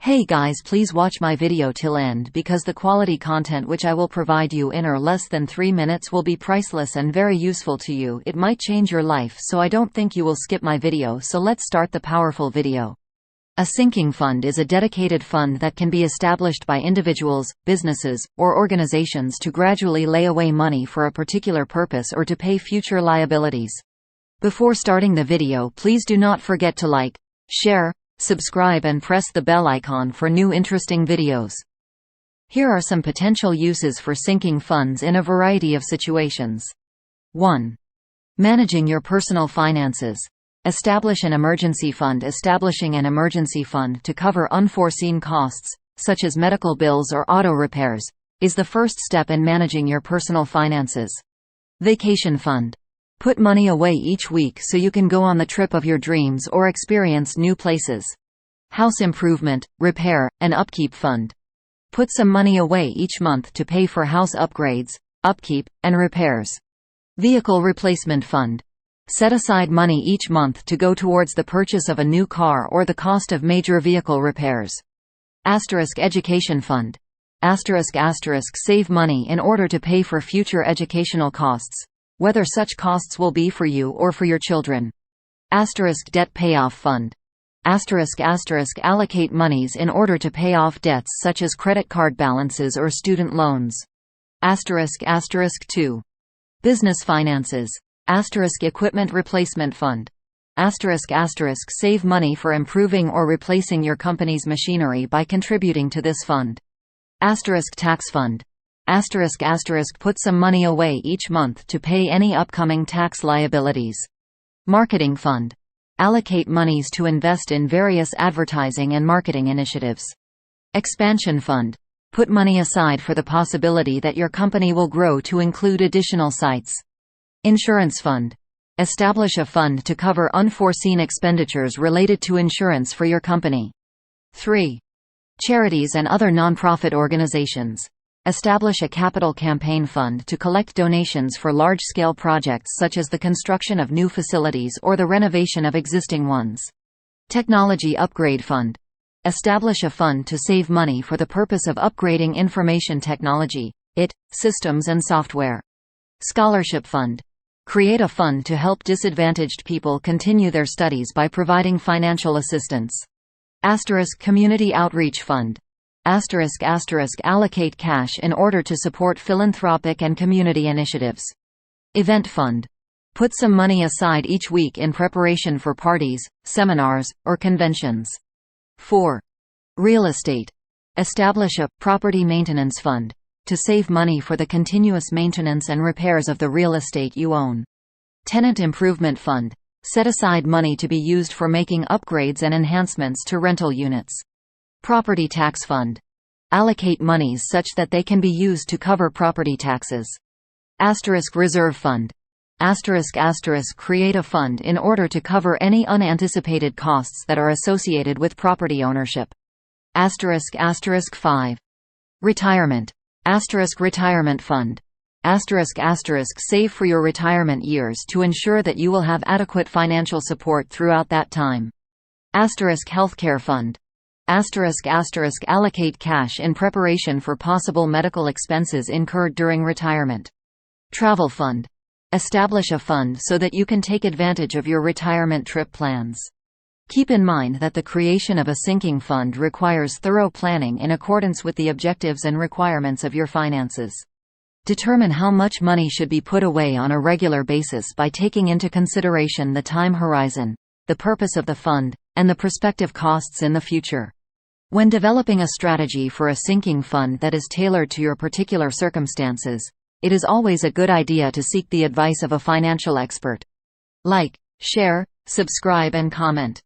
Hey guys, please watch my video till end because the quality content which I will provide you in or less than 3 minutes will be priceless and very useful to you. It might change your life, so I don't think you will skip my video. So let's start the powerful video. A sinking fund is a dedicated fund that can be established by individuals, businesses, or organizations to gradually lay away money for a particular purpose or to pay future liabilities. Before starting the video, please do not forget to like, share, subscribe and press the bell icon for new interesting videos. Here are some potential uses for sinking funds in a variety of situations. 1. Managing your personal finances. Establish an emergency fund. Establishing an emergency fund to cover unforeseen costs, such as medical bills or auto repairs, is the first step in managing your personal finances. Vacation fund. Put money away each week so you can go on the trip of your dreams or experience new places. House improvement, repair, and upkeep fund. Put some money away each month to pay for house upgrades, upkeep, and repairs. Vehicle replacement fund. Set aside money each month to go towards the purchase of a new car or the cost of major vehicle repairs. Education fund. Save money in order to pay for future educational costs, whether such costs will be for you or for your children. Debt payoff fund. Allocate monies in order to pay off debts such as credit card balances or student loans. 2. Business finances. Equipment replacement fund. Save money for improving or replacing your company's machinery by contributing to this fund. Tax fund. Put some money away each month to pay any upcoming tax liabilities. Marketing fund. Allocate monies to invest in various advertising and marketing initiatives. Expansion fund. Put money aside for the possibility that your company will grow to include additional sites. Insurance fund. Establish a fund to cover unforeseen expenditures related to insurance for your company. 3. Charities and other nonprofit organizations. Establish a capital campaign fund to collect donations for large-scale projects such as the construction of new facilities or the renovation of existing ones. Technology upgrade fund. Establish a fund to save money for the purpose of upgrading information technology, systems and software. Scholarship fund. Create a fund to help disadvantaged people continue their studies by providing financial assistance. Community outreach fund. Allocate cash in order to support philanthropic and community initiatives. Event fund. Put some money aside each week in preparation for parties, seminars, or conventions. 4. Real estate. Establish a property maintenance fund to save money for the continuous maintenance and repairs of the real estate you own. Tenant improvement fund. Set aside money to be used for making upgrades and enhancements to rental units. Property tax fund. Allocate monies such that they can be used to cover property taxes. Reserve fund. Create a fund in order to cover any unanticipated costs that are associated with property ownership. 5. Retirement. Retirement fund. Save for your retirement years to ensure that you will have adequate financial support throughout that time. Healthcare fund. Allocate cash in preparation for possible medical expenses incurred during retirement. Travel fund. Establish a fund so that you can take advantage of your retirement trip plans. Keep in mind that the creation of a sinking fund requires thorough planning in accordance with the objectives and requirements of your finances. Determine how much money should be put away on a regular basis by taking into consideration the time horizon, the purpose of the fund, and the prospective costs in the future. When developing a strategy for a sinking fund that is tailored to your particular circumstances, it is always a good idea to seek the advice of a financial expert. Like, share, subscribe and comment.